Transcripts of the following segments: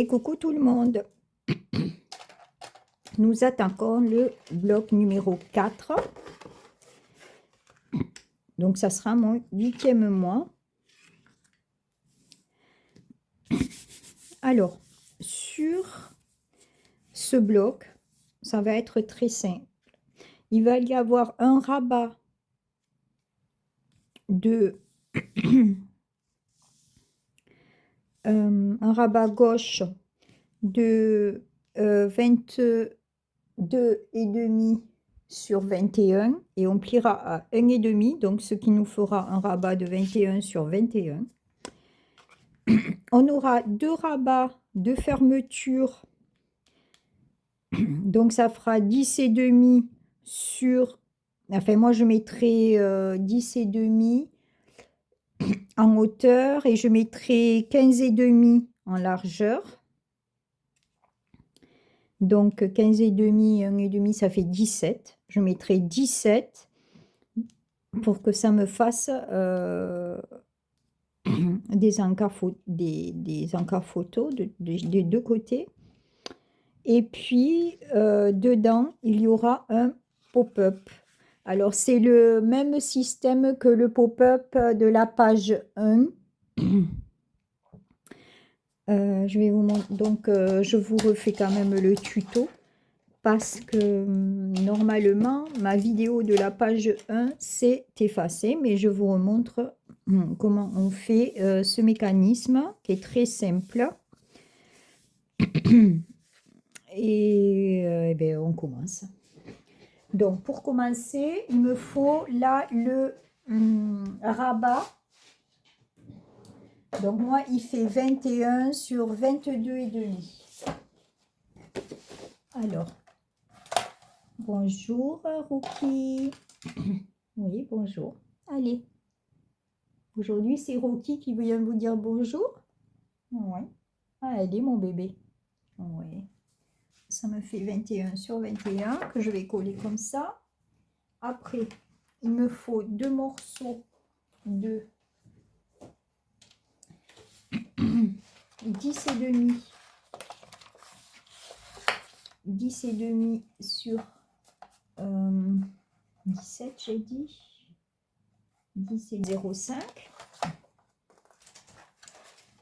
Et coucou tout le monde. Nous attaquons le bloc numéro 4. Donc ça sera mon 8e mois. Alors, sur ce bloc, ça va être très simple. Il va y avoir un rabat de un rabat gauche de 22,5 sur 21 et on pliera à 1,5, donc ce qui nous fera un rabat de 21 sur 21. On aura 2 rabats de fermeture, donc ça fera 10,5 sur, enfin moi je mettrai 10,5 en hauteur et je mettrai 15,5 en largeur. Donc 15,5 et 1,5 ça fait 17. Je mettrai 17 pour que ça me fasse des encarts photos des deux côtés. Et puis dedans il y aura un pop-up. Alors c'est le même système que le pop-up de la page 1. Je vais vous montrer, donc je vous refais quand même le tuto parce que normalement ma vidéo de la page 1 s'est effacée, mais je vous remontre comment on fait ce mécanisme qui est très simple. Et bien, on commence. Donc pour commencer, il me faut là le rabat. Donc moi il fait 21 sur 22,5. Alors bonjour Rocky. Oui, bonjour. Allez. Aujourd'hui, c'est Rocky qui vient vous dire bonjour. Oui. Allez, mon bébé. Oui. Ça me fait 21 sur 21 que je vais coller comme ça. Après, il me faut 2 morceaux de 10,5. 10,5 sur 17, j'ai dit. 10,05.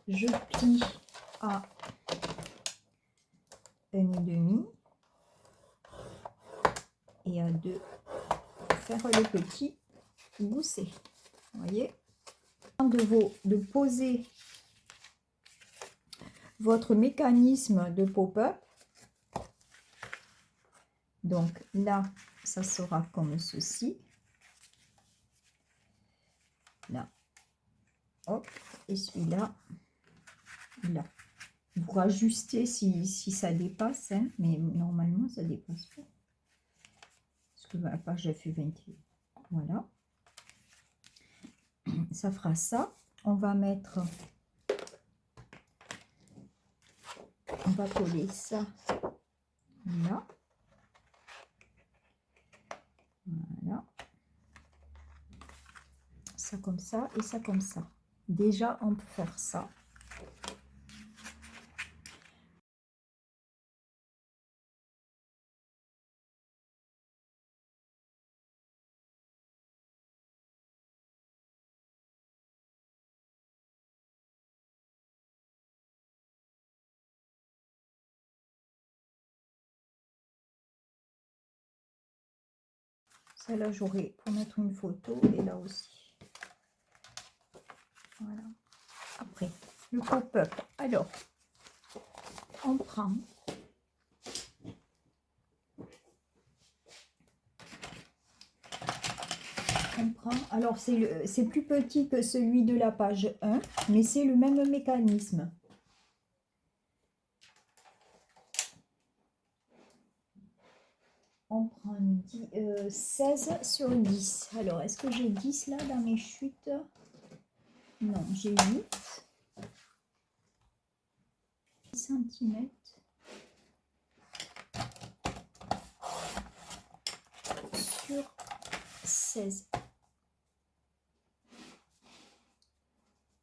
Je plie à 1,5 et à 2 pour faire le petit gousset. Vous voyez, de poser votre mécanisme de pop-up. Donc là, ça sera comme ceci. Là, hop, et celui-là, là. Vous rajustez si ça dépasse, hein, mais normalement ça dépasse pas. Parce que la page a fait 21. Voilà. Ça fera ça. On va mettre, on va coller ça là. Voilà. Ça comme ça et ça comme ça. Déjà, on peut faire ça. Celle-là, j'aurai pour mettre une photo et là aussi. Voilà. Après, le pop-up. Alors, on prend alors c'est plus petit que celui de la page 1, mais c'est le même mécanisme. On prend 16 sur 10. Alors, est-ce que j'ai 10 là dans mes chutes? Non, j'ai 8 cm sur 16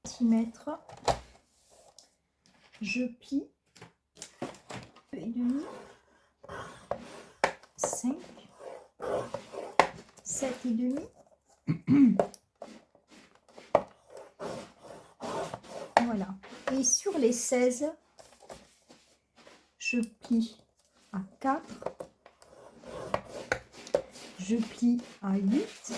cm. Je plie 5,5, 5, 7,5. Voilà. Et sur les 16, je plie à 4, je plie à 8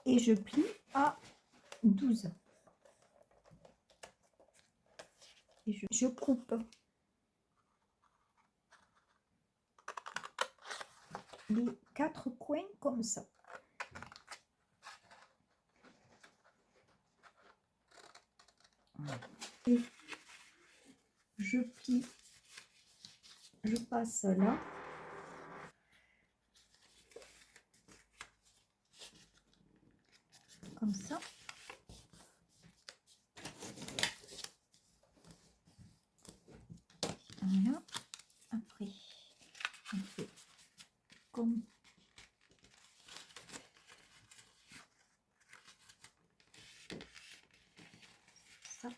et je plie à 12. Et je coupe les 4 coins comme ça. Et je plie, je passe là. Comme ça. Voilà. Après, on fait comme ça.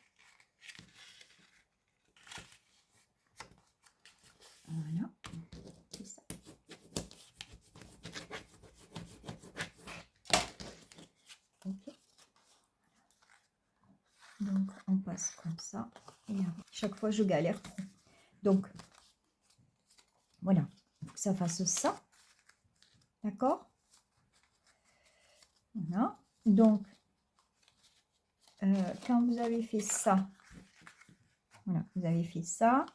Voilà. C'est ça. Ok. Donc, on passe comme ça. Et chaque fois, je galère trop. Donc, voilà. Il faut que ça fasse ça. D'accord? Voilà. Donc, quand vous avez fait ça, voilà, vous avez fait ça,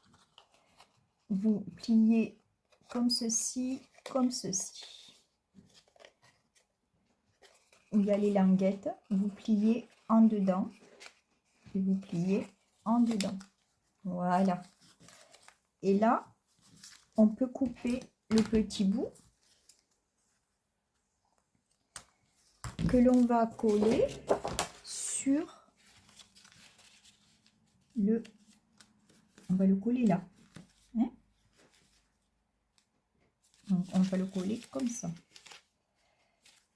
vous pliez comme ceci, comme ceci. Il y a les languettes, vous pliez en dedans et vous pliez en dedans. Voilà. Et là, on peut couper le petit bout que l'on va coller sur le... On va le coller là. Hein? Donc, on va le coller comme ça.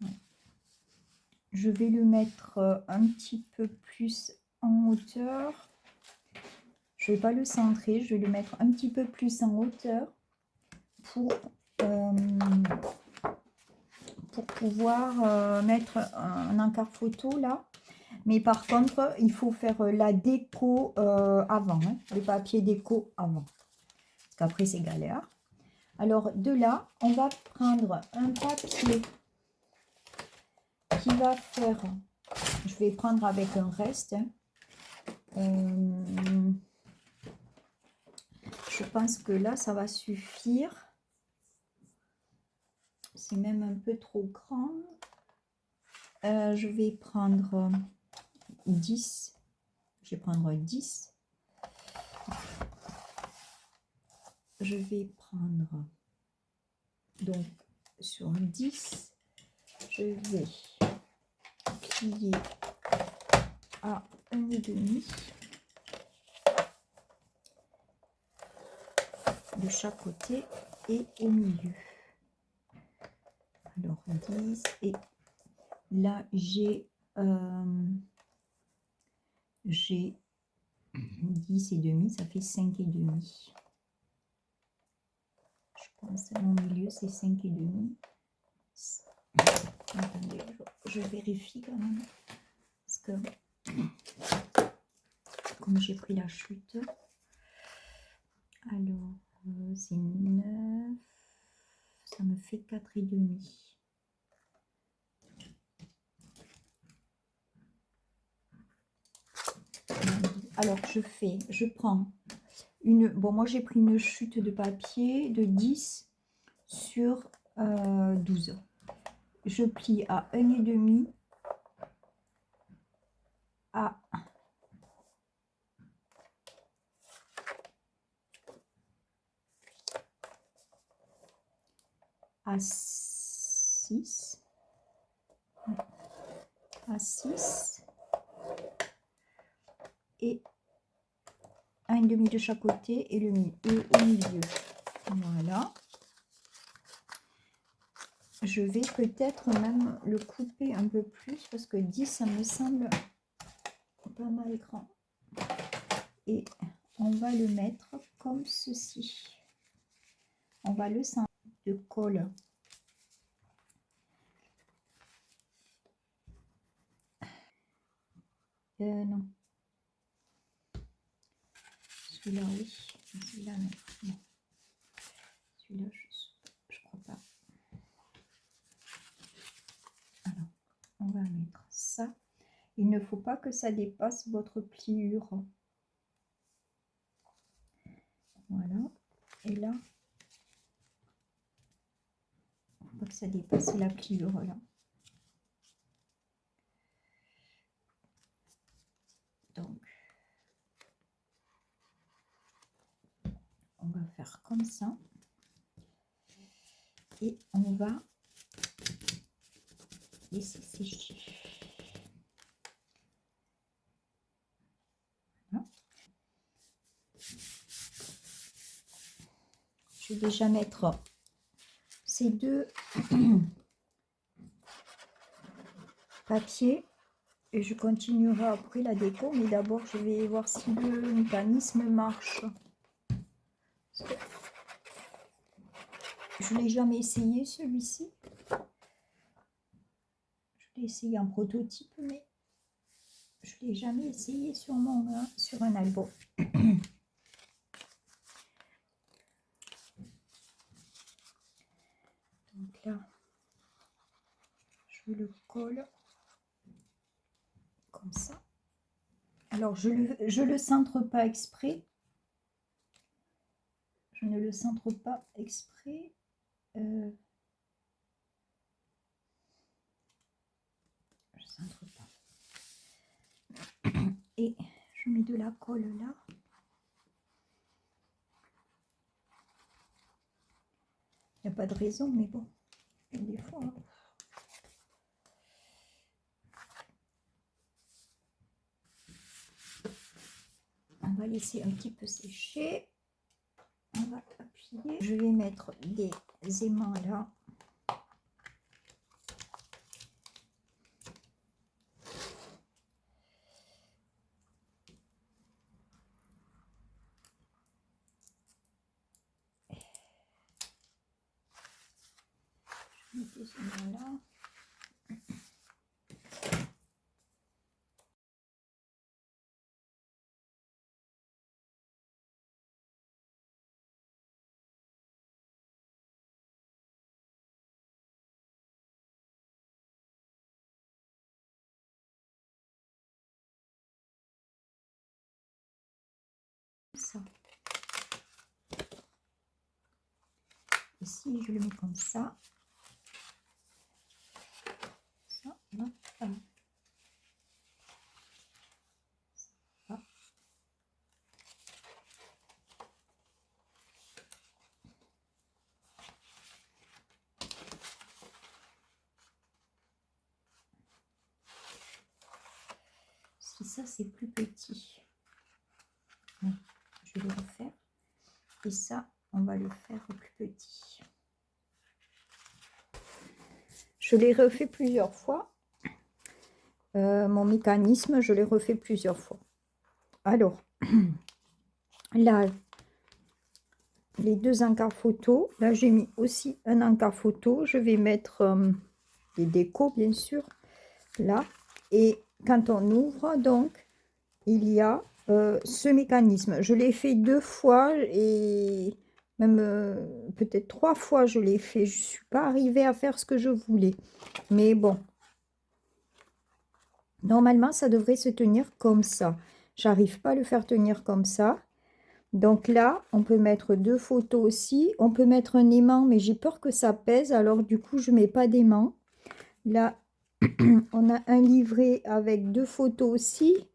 Ouais. Je vais le mettre un petit peu plus en hauteur. Je ne vais pas le centrer, je vais le mettre un petit peu plus en hauteur pour pouvoir mettre un encart photo là. Mais par contre, il faut faire la déco avant, hein, le papier déco avant. Parce qu'après, c'est galère. Alors, de là, on va prendre un papier qui va faire... Je vais prendre avec un reste. Hein. Je pense que là, ça va suffire. C'est même un peu trop grand. Je vais prendre 10. Je vais prendre 10. Je vais prendre, donc, sur 10, je vais plier à 1,5 de chaque côté et au milieu. Alors 10 et là j'ai 10,5, ça fait 5,5. Je pense au milieu c'est 5,5. Attendez, je vérifie quand même parce que comme j'ai pris la chute. Alors c'est 9, ça me fait 4,5. Alors je prends une, bon moi j'ai pris une chute de papier de 10 sur 12. Je plie à 1,5 à 6, et 1,5 de chaque côté et le au milieu. Voilà. Je vais peut-être même le couper un peu plus parce que 10 ça me semble pas mal grand. et on va le mettre comme ceci. On va le centrer de colle. Non. Celui-là, oui. Celui-là, non. Non. Celui-là, je crois pas. Alors, on va mettre ça. Il ne faut pas que ça dépasse votre pliure. Voilà. Et là, il ne faut pas que ça dépasse la pliure là. Donc, on va faire comme ça. Et on va laisser sécher. Voilà. Je vais déjà mettre ces deux papiers et je continuerai après la déco, mais d'abord je vais voir si le mécanisme marche. Je ne l'ai jamais essayé celui-ci. Je l'ai essayé en prototype, mais je ne l'ai jamais essayé sur sur un album. Donc là, je le colle comme ça. Alors, je le centre pas exprès. Je ne le centre pas exprès. Je centre pas. Et je mets de la colle là. Il n'y a pas de raison, mais bon, des fois. Hein. On va laisser un petit peu sécher. On va appuyer. Je vais mettre des aimants là. Je mets des aimants là. Ça. Ici, je le mets comme ça. Ça va pas. Ça va. Si ça, c'est plus petit. Bon, je vais le refaire. Et ça, on va le faire plus petit. Je l'ai refait plusieurs fois. Mon mécanisme, je l'ai refait plusieurs fois. Alors, là, les deux encarts photo. Là, j'ai mis aussi un encart photo. Je vais mettre des décos, bien sûr, là. Et quand on ouvre, donc, il y a ce mécanisme. Je l'ai fait 2 fois et même peut-être 3 fois je l'ai fait. Je ne suis pas arrivée à faire ce que je voulais. Mais bon. Normalement, ça devrait se tenir comme ça. J'arrive pas à le faire tenir comme ça. Donc là, on peut mettre 2 photos aussi. On peut mettre un aimant, mais j'ai peur que ça pèse. Alors du coup, je mets pas d'aimant. Là, on a un livret avec 2 photos aussi.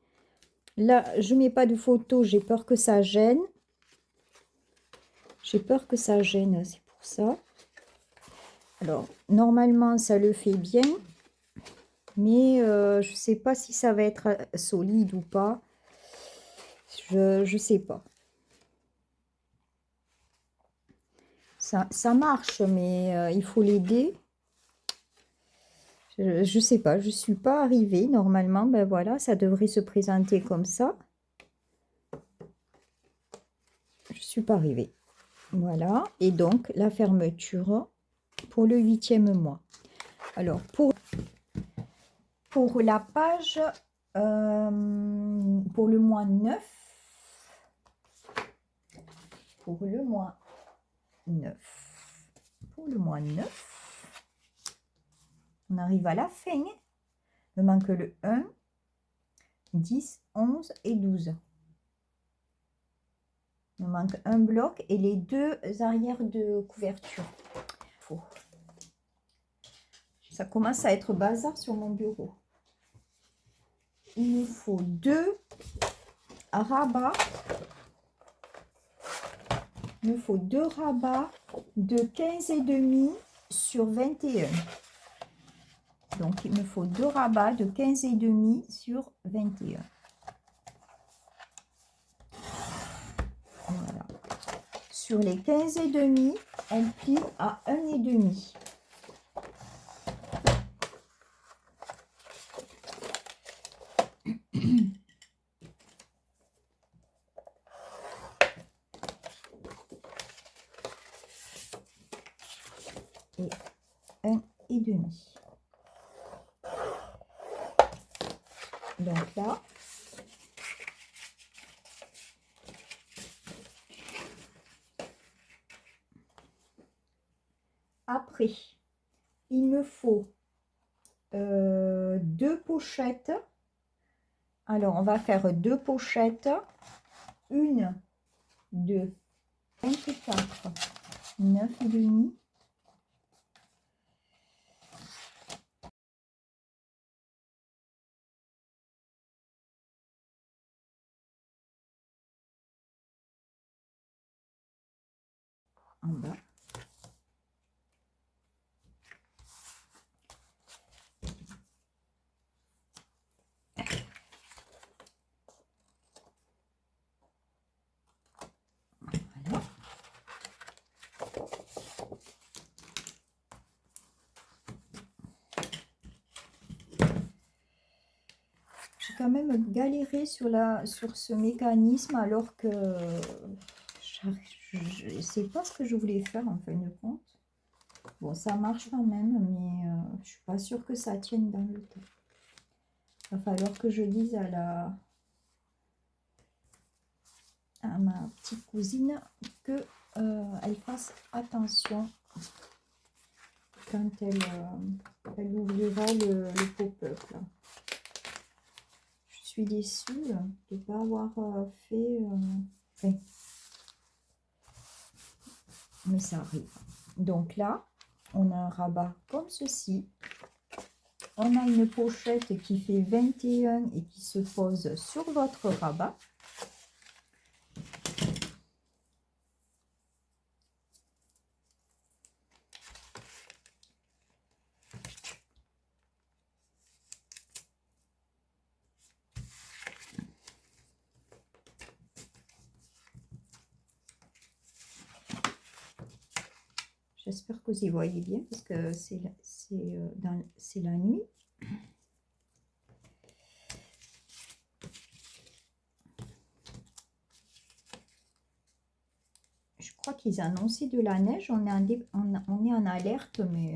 Là, je mets pas de photos. J'ai peur que ça gêne. J'ai peur que ça gêne, c'est pour ça. Alors, normalement, ça le fait bien. Mais je ne sais pas si ça va être solide ou pas. Je sais pas. Ça marche, mais il faut l'aider. Je sais pas, je suis pas arrivée. Normalement, ben voilà, ça devrait se présenter comme ça. suis pas arrivée. Voilà, et donc la fermeture pour le 8e mois. Alors, pour la page, pour le mois 9, pour le mois 9, on arrive à la fin. Il me manque le 1, 10, 11 et 12. Il me manque un bloc et les 2 arrières de couverture. Ça commence à être bazar sur mon bureau. Il nous faut 2 rabats. Il me faut 2 rabats de 15,5 sur 21. Donc, il me faut 2 rabats de 15,5 sur 21. Voilà. Sur les 15,5, on plie à 1,5. Et 1,5. Donc là, après, il me faut 2 pochettes. Alors, on va faire 2 pochettes. Une de 24, 9,5. En bas. Voilà. J'ai quand même galéré sur ce mécanisme alors que je ne sais pas ce que je voulais faire en fin de compte. Bon, ça marche quand même, mais je ne suis pas sûre que ça tienne dans le temps. Il va falloir que je dise à ma petite cousine que elle fasse attention quand elle ouvrira le pop-up. Je suis déçue de ne pas avoir fait... enfin, mais ça arrive. Donc là, on a un rabat comme ceci. On a une pochette qui fait 21 et qui se pose sur votre rabat. J'espère que vous y voyez bien parce que c'est la nuit. Je crois qu'ils annonçaient de la neige. On est en alerte, mais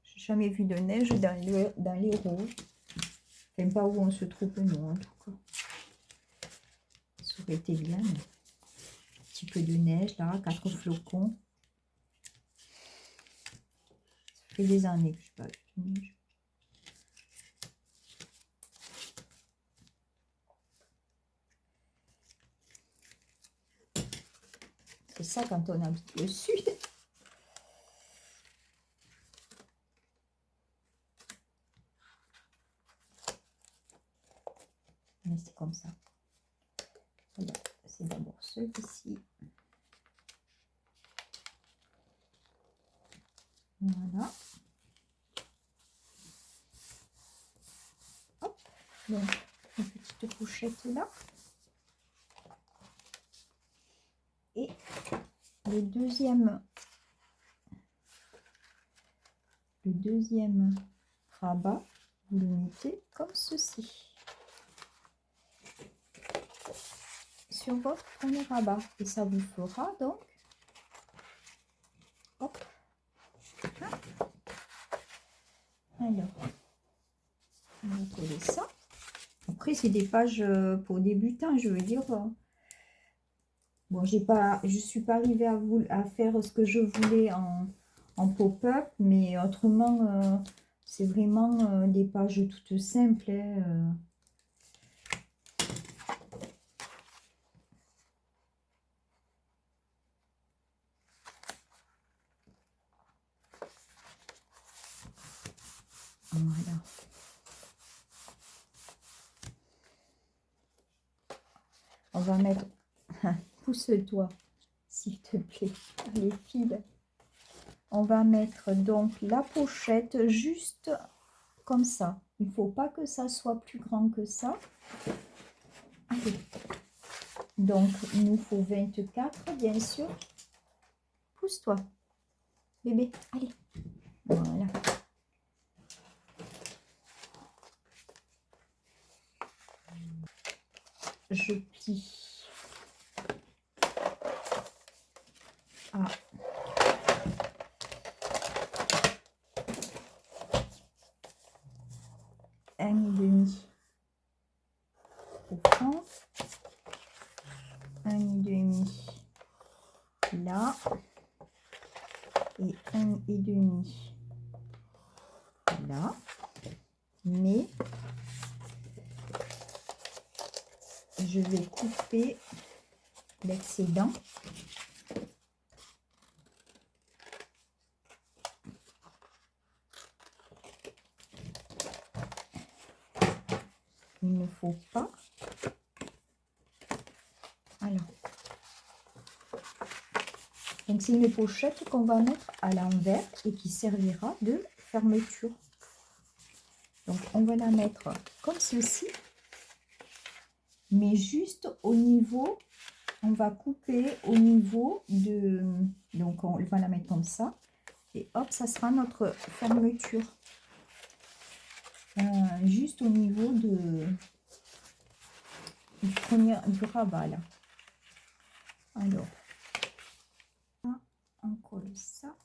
j'ai jamais vu de neige dans l'Hérault. Enfin, pas où on se trouve nous, en tout cas. Ça aurait été bien. Un petit peu de neige là, 4 flocons. Ça fait des années que je n'ai pas eu de neige. C'est ça quand on habite le sud. Mais c'est comme ça. Voilà, c'est d'abord celui-ci. Voilà. Hop. Donc, une petite pochette là. Et le deuxième rabat, vous le mettez comme ceci. sur votre premier rabat. Et ça vous fera donc, hop, alors, on va coller ça. Après, c'est des pages pour débutants, je veux dire. Bon, je suis pas arrivée à faire ce que je voulais en pop-up, mais autrement, c'est vraiment des pages toutes simples. Hein, Voilà. On va mettre... Pousse-toi, s'il te plaît. Les fils. On va mettre donc la pochette juste comme ça. Il ne faut pas que ça soit plus grand que ça. Allez. Donc, il nous faut 24, bien sûr. Pousse-toi, bébé. Allez. Voilà. Je plie à 1,5 au fond, 1,5 là et 1,5 là, mais je vais couper l'excédent. Il ne faut pas. Alors, donc c'est une pochette qu'on va mettre à l'envers et qui servira de fermeture. Donc on va la mettre comme ceci, mais juste au niveau, on va couper au niveau de, donc on va la mettre comme ça, et hop, ça sera notre fermeture. Juste au niveau du rabat là. Alors, on colle ça.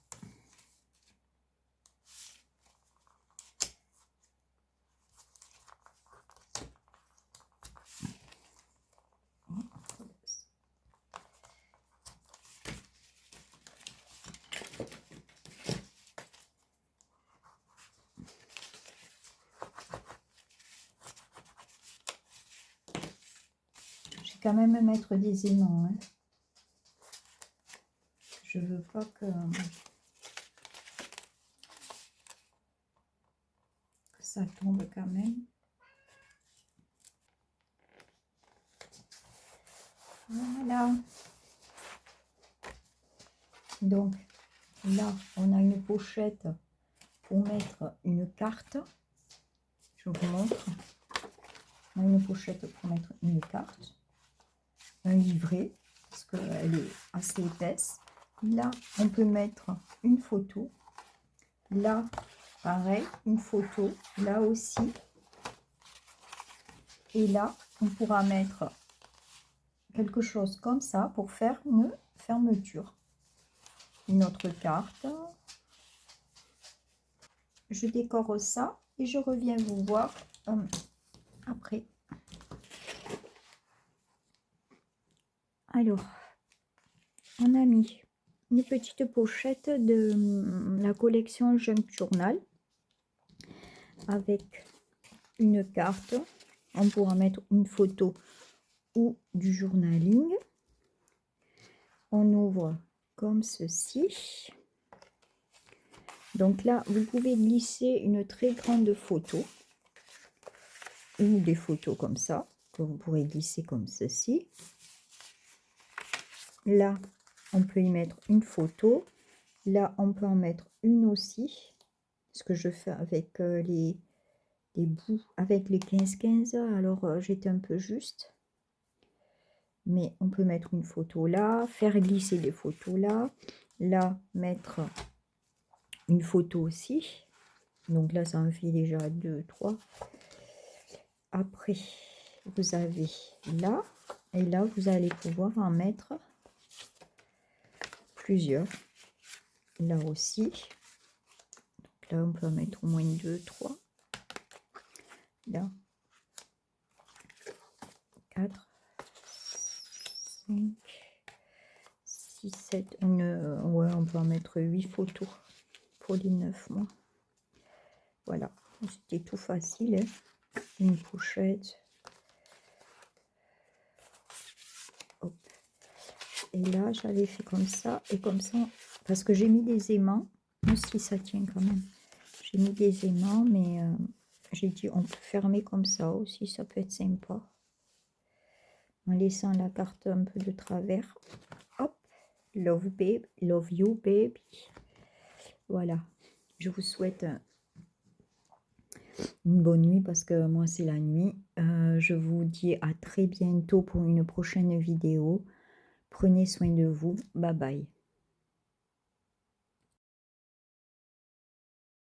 Je vais quand même mettre des aimants. Hein. Je veux pas que ça tombe quand même. Voilà. Donc là, on a une pochette pour mettre une carte. Je vous montre. On a une pochette pour mettre une carte. Un livret, parce qu'elle est assez épaisse. Là, on peut mettre une photo. Là, pareil, une photo. Là aussi. Et là, on pourra mettre quelque chose comme ça pour faire une fermeture. Une autre carte. Je décore ça et je reviens vous voir après. Alors, on a mis une petite pochette de la collection Junk Journal avec une carte. On pourra mettre une photo ou du journaling. On ouvre comme ceci. Donc là, vous pouvez glisser une très grande photo ou des photos comme ça que vous pourrez glisser comme ceci. Là, on peut y mettre une photo. Là, on peut en mettre une aussi. Ce que je fais avec les bouts, avec les 15-15. Alors, j'étais un peu juste. Mais on peut mettre une photo là, faire glisser des photos là. Là, mettre une photo aussi. Donc là, ça en fait déjà 2, 3. Après, vous avez là Et là, vous allez pouvoir en mettre plusieurs. Là aussi. Donc là, on peut en mettre au moins 2, 3. Là. 4, 5, 6, 7. Ouais, on peut en mettre 8 photos pour les 9 mois. Voilà. C'était tout facile. Hein. Une pochette. Hop. Et là, j'avais fait comme ça et comme ça, parce que j'ai mis des aimants. Aussi, ça tient quand même. J'ai mis des aimants, mais j'ai dit on peut fermer comme ça aussi, ça peut être sympa. En laissant la carte un peu de travers. Hop, love babe, love you baby. Voilà, je vous souhaite une bonne nuit parce que moi c'est la nuit. Je vous dis à très bientôt pour une prochaine vidéo. Prenez soin de vous. Bye bye.